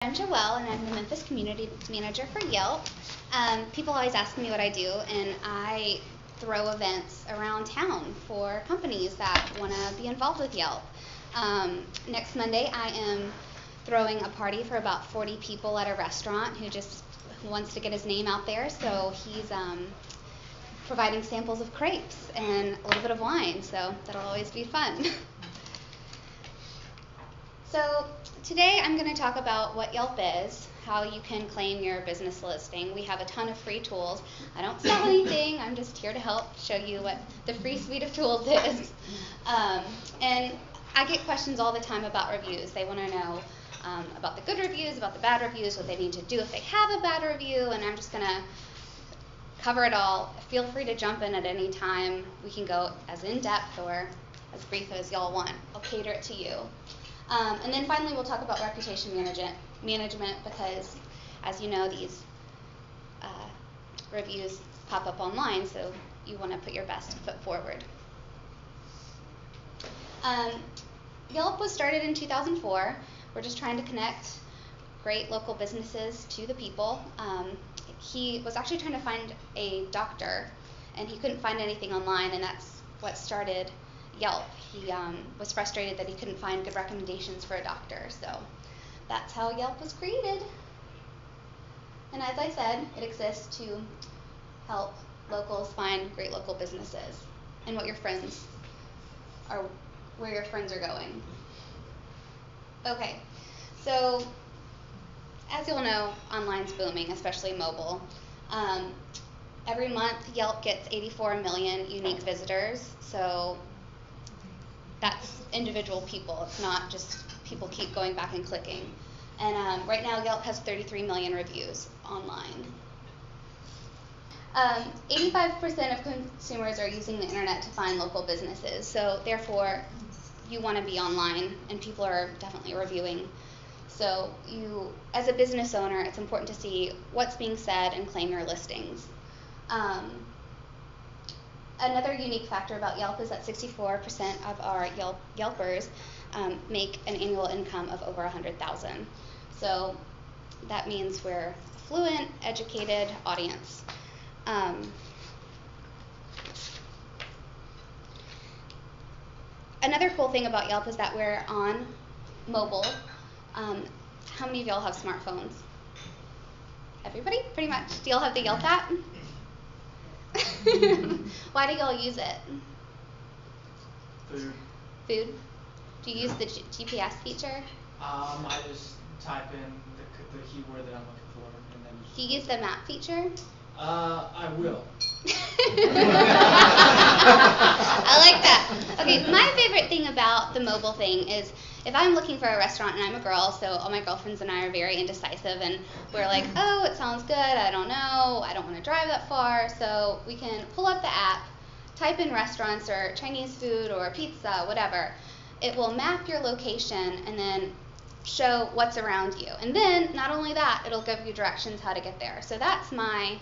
I'm Joelle, and I'm the Memphis Community Manager for Yelp. People always ask me what I do, and I throw events around town for companies that want to be involved with Yelp. Next Monday, I am throwing a party for about 40 people at a restaurant who just wants to get his name out there, so he's providing samples of crepes and a little bit of wine, so that'll always be fun. So today I'm going to talk about what Yelp is, how you can claim your business listing. We have a ton of free tools. I don't sell anything, I'm just here to help show you what the free suite of tools is. And I get questions all the time about reviews. They want to know about the good reviews, about the bad reviews, what they need to do if they have a bad review, and I'm just going to cover it all. Feel free to jump in at any time. We can go as in-depth or as brief as y'all want. I'll cater it to you. And then finally, we'll talk about reputation management because, as you know, these reviews pop up online, so you want to put your best foot forward. Yelp was started in 2004. We're just trying to connect great local businesses to the people. He was actually trying to find a doctor, and he couldn't find anything online, and that's what started Yelp. He was frustrated that he couldn't find good recommendations for a doctor, so that's how Yelp was created. And as I said, it exists to help locals find great local businesses and where your friends are going. Okay, so as you'll know, online's booming, especially mobile. Every month, Yelp gets 84 million unique visitors, so that's individual people. It's not just people keep going back and clicking. And right now, Yelp has 33 million reviews online. 85% of consumers are using the internet to find local businesses, so therefore, you want to be online, and people are definitely reviewing. So you, as a business owner, it's important to see what's being said and claim your listings. Another unique factor about Yelp is that 64% of our Yelpers make an annual income of over $100,000. So that means we're a fluent, educated audience. Another cool thing about Yelp is that we're on mobile. How many of y'all have smartphones? Everybody, pretty much. Do y'all have the Yelp app? Why do y'all use it? Food? Do you use the GPS feature? I just type in the keyword that I'm looking for, and then. Do you use the map feature? I will. I like that. Okay, my favorite thing about the mobile thing is if I'm looking for a restaurant and I'm a girl, so all my girlfriends and I are very indecisive, and we're like, oh, it sounds good, I don't know, I don't want to drive that far, so we can pull up the app, type in restaurants or Chinese food or pizza, whatever. It will map your location and then show what's around you. And then, not only that, it'll give you directions how to get there. So that's my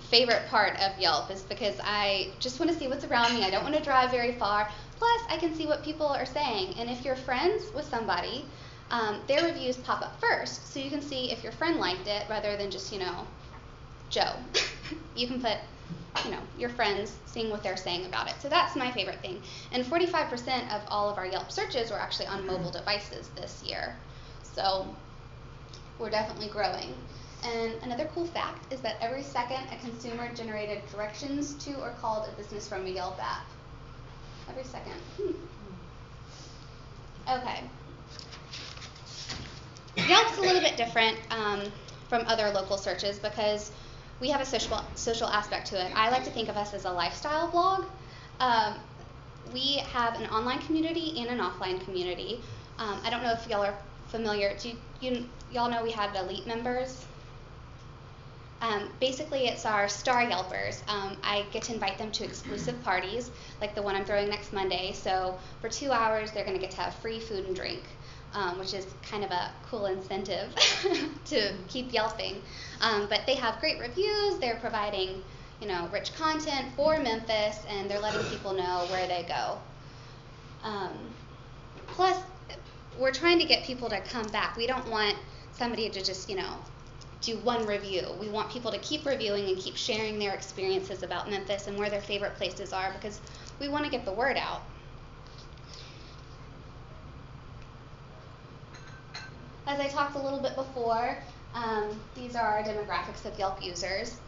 favorite part of Yelp, is because I just want to see what's around me. I don't want to drive very far. Plus, I can see what people are saying. And if you're friends with somebody, their reviews pop up first. So you can see if your friend liked it rather than just, Joe. You can put, your friends seeing what they're saying about it. So that's my favorite thing. And 45% of all of our Yelp searches were actually on mobile devices this year. So we're definitely growing. And another cool fact is that every second a consumer generated directions to or called a business from a Yelp app. Every second. Okay. Yelp's a little bit different from other local searches because we have a social aspect to it. I like to think of us as a lifestyle blog. We have an online community and an offline community. I don't know if y'all are familiar. Y'all know we have elite members? Basically, it's our star Yelpers. I get to invite them to exclusive parties, like the one I'm throwing next Monday. So for 2 hours, they're going to get to have free food and drink, which is kind of a cool incentive to keep Yelping. But they have great reviews. They're providing, rich content for Memphis, and they're letting people know where they go. Plus, we're trying to get people to come back. We don't want somebody to just, do one review. We want people to keep reviewing and keep sharing their experiences about Memphis and where their favorite places are, because we want to get the word out. As I talked a little bit before, these are our demographics of Yelp users.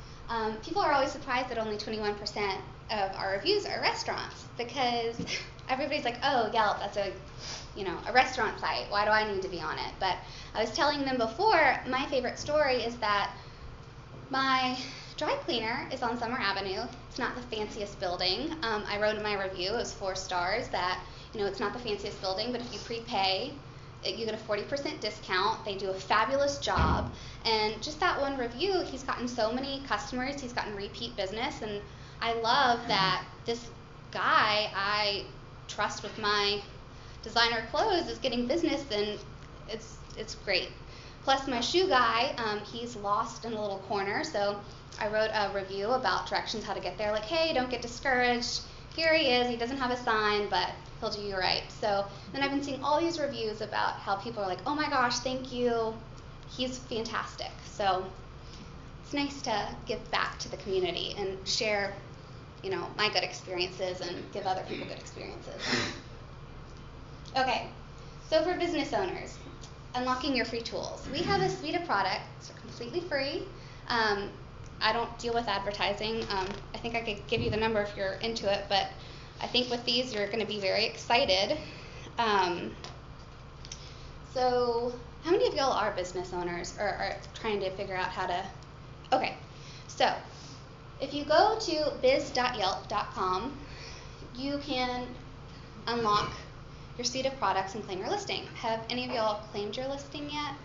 People are always surprised that only 21% of our reviews are restaurants, because everybody's like, oh, Yelp, that's a restaurant site. Why do I need to be on it? But I was telling them before, my favorite story is that my dry cleaner is on Summer Avenue. It's not the fanciest building. I wrote in my review, it was 4 stars, that it's not the fanciest building, but if you prepay, you get a 40% discount. They do a fabulous job. And just that one review, he's gotten so many customers, he's gotten repeat business, and I love that this guy I trust with my designer clothes is getting business, and it's great. Plus my shoe guy, he's lost in a little corner, so I wrote a review about directions how to get there, like, hey, don't get discouraged. Here he is, he doesn't have a sign, but he'll do you right. So then I've been seeing all these reviews about how people are like, oh my gosh, thank you, he's fantastic. So it's nice to give back to the community and share, my good experiences and give other people good experiences. Okay, so for business owners, unlocking your free tools. We have a suite of products, they're completely free. I don't deal with advertising. I think I could give you the number if you're into it, but I think with these you're going to be very excited. So how many of y'all are business owners or are trying to figure out how to? Okay, so if you go to biz.yelp.com, you can unlock your suite of products and claim your listing. Have any of y'all claimed your listing yet?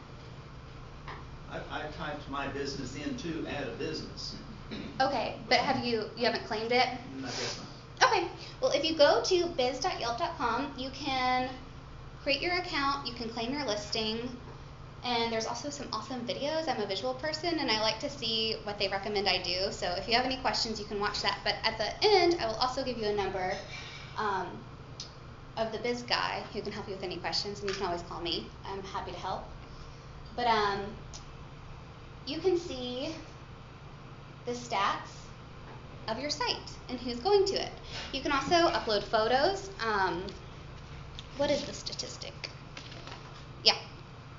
I typed my business in to add a business. Okay, but you haven't claimed it? I guess not. Okay, well if you go to biz.yelp.com, you can create your account, you can claim your listing, and there's also some awesome videos. I'm a visual person and I like to see what they recommend I do, so if you have any questions you can watch that. But at the end, I will also give you a number of the biz guy who can help you with any questions, and you can always call me. I'm happy to help. But you can see the stats of your site and who's going to it. You can also upload photos. What is the statistic? Yeah.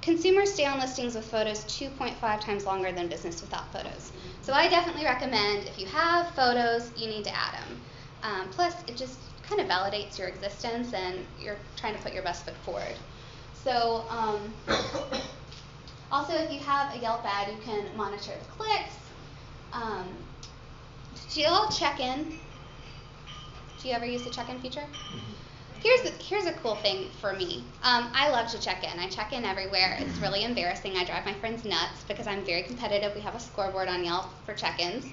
Consumers stay on listings with photos 2.5 times longer than business without photos. So I definitely recommend, if you have photos, you need to add them. Plus, it just kind of validates your existence and you're trying to put your best foot forward. So also, if you have a Yelp ad, you can monitor the clicks. Do you all check in? Do you ever use the check-in feature? Here's a cool thing for me. I love to check in. I check in everywhere. It's really embarrassing. I drive my friends nuts because I'm very competitive. We have a scoreboard on Yelp for check-ins.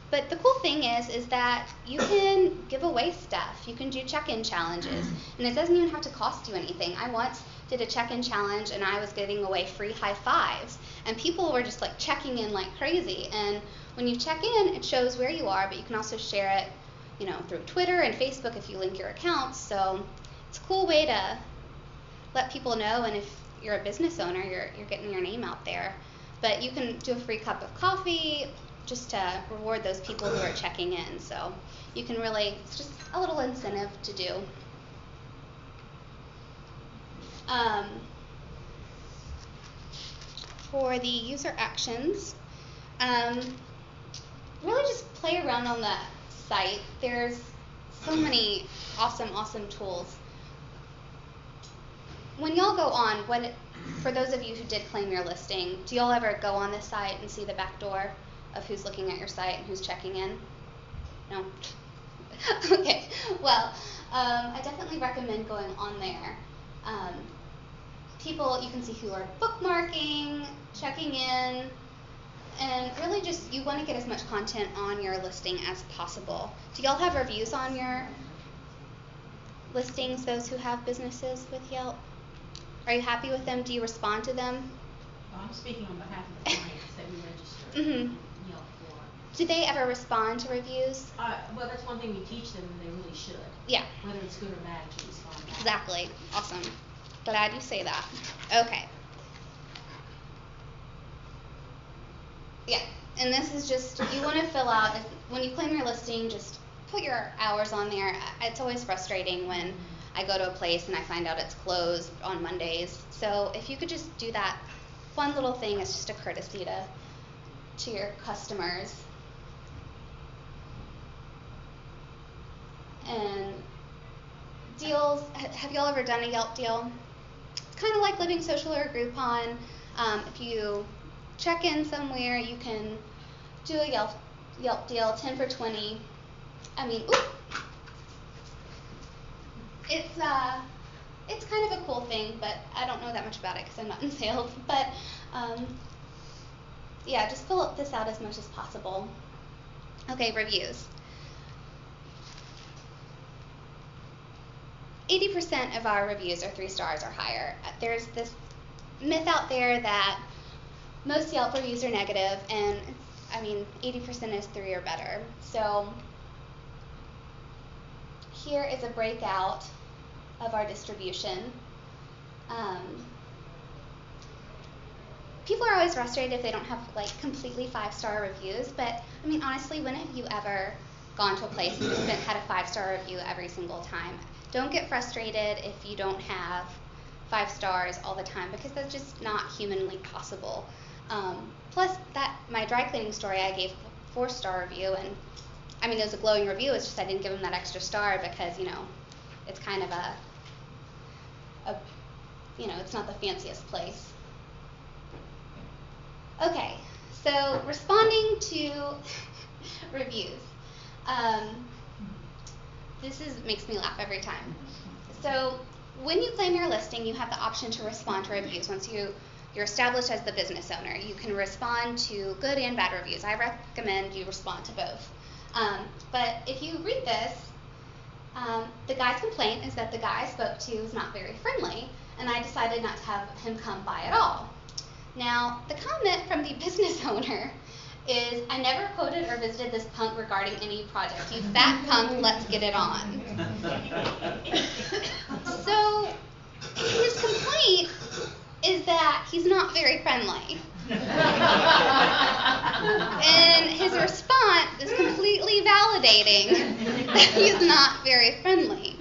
But the cool thing is that you can give away stuff. You can do check-in challenges, and it doesn't even have to cost you anything. I once did a check-in challenge, and I was giving away free high fives, and people were just like checking in like crazy. And when you check in, it shows where you are, but you can also share it, through Twitter and Facebook if you link your accounts. So it's a cool way to let people know, and if you're a business owner, you're getting your name out there. But you can do a free cup of coffee just to reward those people who are checking in. So you can really, it's just a little incentive to do. For the user actions, really just play around on the site. There's so many awesome tools. When y'all go on, for those of you who did claim your listing, do y'all ever go on this site and see the back door of who's looking at your site and who's checking in? No? Okay, well, I definitely recommend going on there. People, you can see who are bookmarking, checking in, and really just, you want to get as much content on your listing as possible. Do y'all have reviews on your listings, those who have businesses with Yelp? Are you happy with them? Do you respond to them? Well, I'm speaking on behalf of the clients that we register Yelp for. Do they ever respond to reviews? Well, that's one thing we teach them, and they really should. Yeah. Whether it's good or bad, to respond back. Exactly. Awesome. Glad you say that. Okay. Yeah, and this is just, you want to fill out, when you claim your listing, just put your hours on there. It's always frustrating when I go to a place and I find out it's closed on Mondays. So if you could just do that one little thing, it's just a courtesy to your customers. And deals, have y'all ever done a Yelp deal? It's kind of like Living Social or Groupon. If you check in somewhere, you can do a Yelp deal, 10 for 20. I mean, it's kind of a cool thing, but I don't know that much about it because I'm not in sales. But yeah, just fill this out as much as possible. Okay, reviews. 80% of our reviews are 3 stars or higher. There's this myth out there that most Yelp reviews are negative, and I mean 80% is 3 or better. So here is a breakout of our distribution. People are always frustrated if they don't have like completely 5-star reviews, but I mean honestly, when have you ever gone to a place and just had a 5-star review every single time? Don't get frustrated if you don't have 5 stars all the time, because that's just not humanly possible. Plus, my dry cleaning story, I gave 4-star review, and I mean it was a glowing review. It's just I didn't give him that extra star because it's kind of it's not the fanciest place. Okay, so responding to reviews. This makes me laugh every time. So when you claim your listing, you have the option to respond to reviews. Once you're established as the business owner, you can respond to good and bad reviews. I recommend you respond to both. But if you read this, the guy's complaint is that the guy I spoke to was not very friendly, and I decided not to have him come by at all. Now, the comment from the business owner is, I never quoted or visited this punk regarding any project. You fat punk, let's get it on. So, his complaint is that he's not very friendly. And his response is completely validating that he's not very friendly.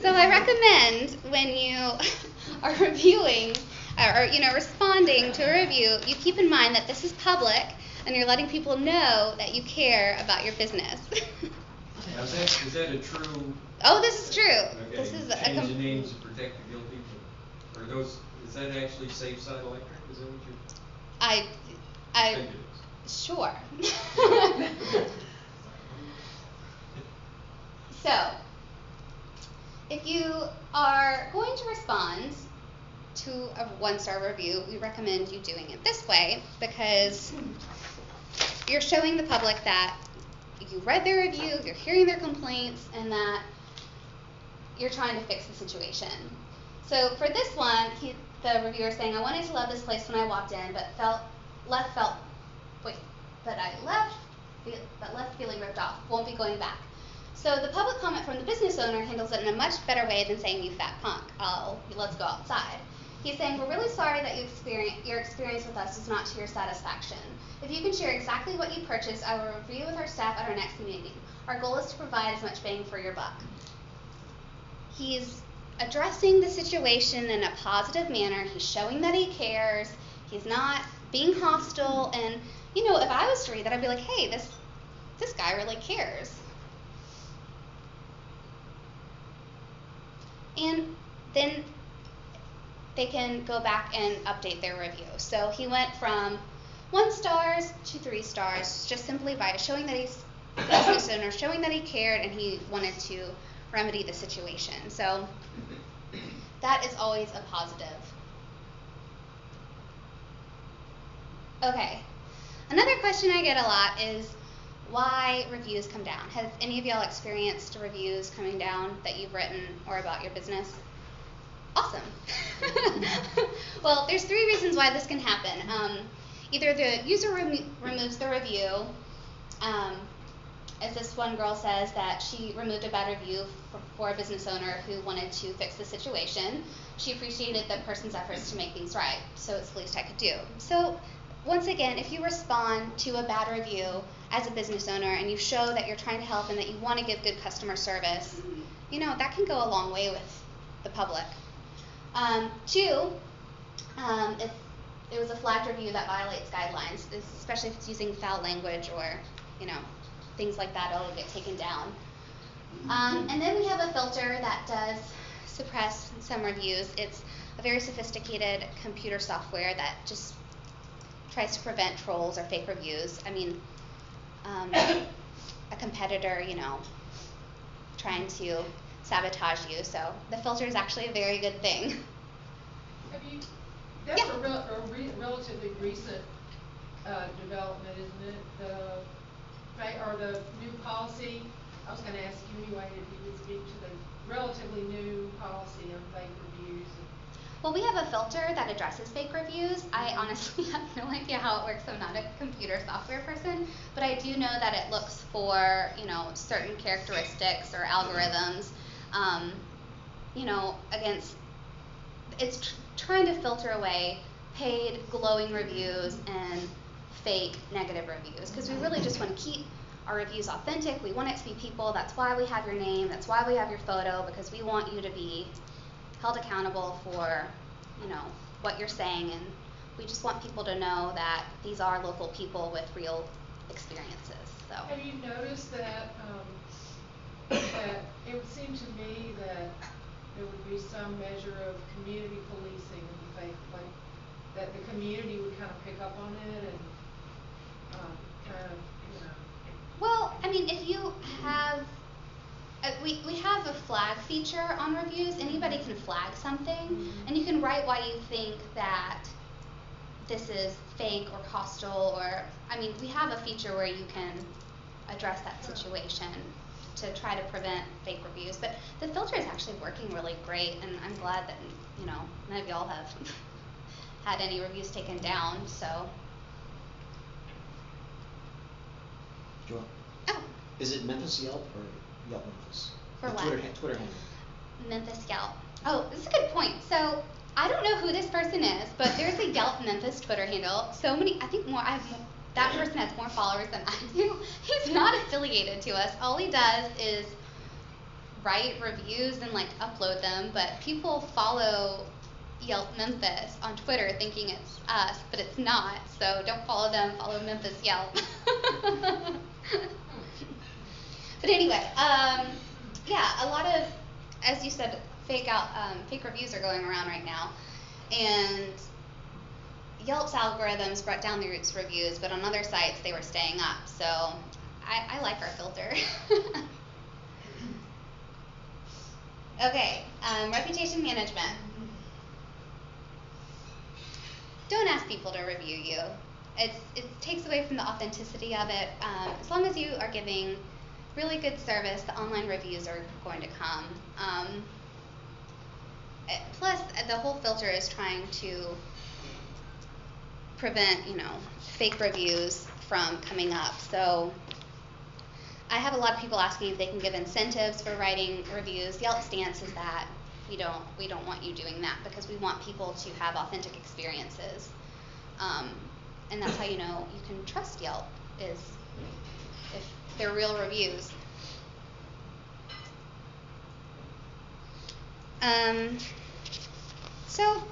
So I recommend when you are reviewing or responding to a review, you keep in mind that this is public and you're letting people know that you care about your business. Now, is that a true? Oh, this is true. Okay. This is change the names to protect the guilty. Or those? Is that actually Safe Side Electric? Is that what you? I think it is? Sure. So, if you are going to respond to a 1-star review, we recommend you doing it this way, because you're showing the public that you read their review, you're hearing their complaints, and that you're trying to fix the situation. So for this one, the reviewer is saying, I wanted to love this place when I walked in, but left feeling ripped off. Won't be going back. So the public comment from the business owner handles it in a much better way than saying, you fat punk, let's go outside. He's saying, we're really sorry that your experience with us is not to your satisfaction. If you can share exactly what you purchased, I will review with our staff at our next meeting. Our goal is to provide as much bang for your buck. He's addressing the situation in a positive manner. He's showing that he cares. He's not being hostile. And, if I was to read that, I'd be like, hey, this guy really cares. And then they can go back and update their review. So he went from 1 stars to 3 stars, just simply by showing that he's a business owner, showing that he cared, and he wanted to remedy the situation. So that is always a positive. Okay, another question I get a lot is why reviews come down. Has any of y'all experienced reviews coming down that you've written or about your business? Awesome. Well, there's 3 reasons why this can happen. Either the user removes the review, as this one girl says that she removed a bad review for a business owner who wanted to fix the situation. she appreciated the person's efforts to make things right, so it's the least I could do. So once again, if you respond to a bad review as a business owner and you show that you're trying to help and that you want to give good customer service, you know, that can go a long way with the public. Two, if there was a flagged review that violates guidelines, especially if it's using foul language or, you know, things like that, it'll get taken down. And then we have a filter that does suppress some reviews. It's a very sophisticated computer software that just tries to prevent trolls or fake reviews. I mean, a competitor, you know, trying to sabotage you. So the filter is actually a very good thing. That's Yeah. a relatively recent development, isn't it? The new policy. I was going to ask you anyway if you would speak to the relatively new policy on fake reviews. Well, we have a filter that addresses fake reviews. I honestly have no idea how it works. I'm not a computer software person, but I do know that it looks for, you know, certain characteristics or algorithms, you know, against, it's trying to filter away paid glowing reviews and fake negative reviews, because we really just want to keep our reviews authentic. We want it to be people. That's why we have your name. That's why we have your photo, because we want you to be held accountable for, you know, what you're saying, and we just want people to know that these are local people with real experiences. So. Have you noticed that that it would seem to me that there would be some measure of community policing in the fake, like that the community would kind of pick up on it and kind of, you know. Well, I mean, if you have, we have a flag feature on reviews. Anybody can flag something, and you can write why you think that this is fake or hostile, or, I mean, we have a feature where you can address that situation to try to prevent fake reviews. But the filter is actually working really great, and I'm glad that, you know, none of y'all have had any reviews taken down, so. Joelle? Oh. Is it Memphis Yelp or Yelp Memphis? For The what? Twitter handle. Memphis Yelp. Oh, this is a good point. So I don't know who this person is, but there's a Yelp Memphis Twitter handle. So many, I think more, that person has more followers than I do. He's not affiliated to us. All he does is write reviews and like upload them, but people follow Yelp Memphis on Twitter thinking it's us, but it's not. So don't follow them, follow Memphis Yelp. But anyway, yeah, a lot of, as you said, fake reviews are going around right now, and Yelp's algorithms brought down the Roots reviews, but on other sites they were staying up. So I like our filter. Okay, reputation management. Don't ask people to review you. It takes away from the authenticity of it. As long as you are giving really good service, the online reviews are going to come. Plus, the whole filter is trying to prevent, you know, fake reviews from coming up. So I have a lot of people asking if they can give incentives for writing reviews. Yelp's stance is that we don't want you doing that, because we want people to have authentic experiences. And that's how you know you can trust Yelp, is if they're real reviews. So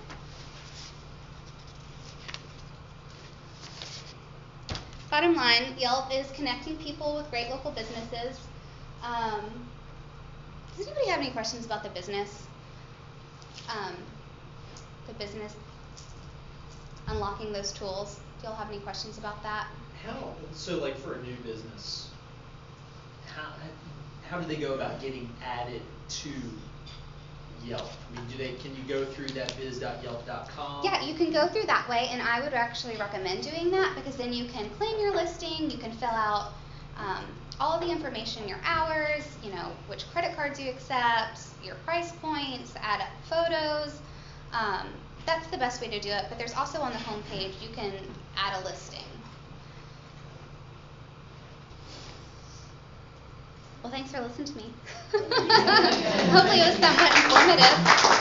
bottom line, Yelp is connecting people with great local businesses. Does anybody have any questions about the business? The business unlocking those tools. Do y'all have any questions about that? So like for a new business, how do they go about getting added to Yelp? I mean, can you go through that biz.yelp.com? Yeah, you can go through that way, and I would actually recommend doing that, because then you can claim your listing, you can fill out all the information, your hours, you know, which credit cards you accept, your price points, add up photos. That's the best way to do it, but there's also on the home page, you can add a listing. Well, thanks for listening to me. Hopefully it was somewhat informative.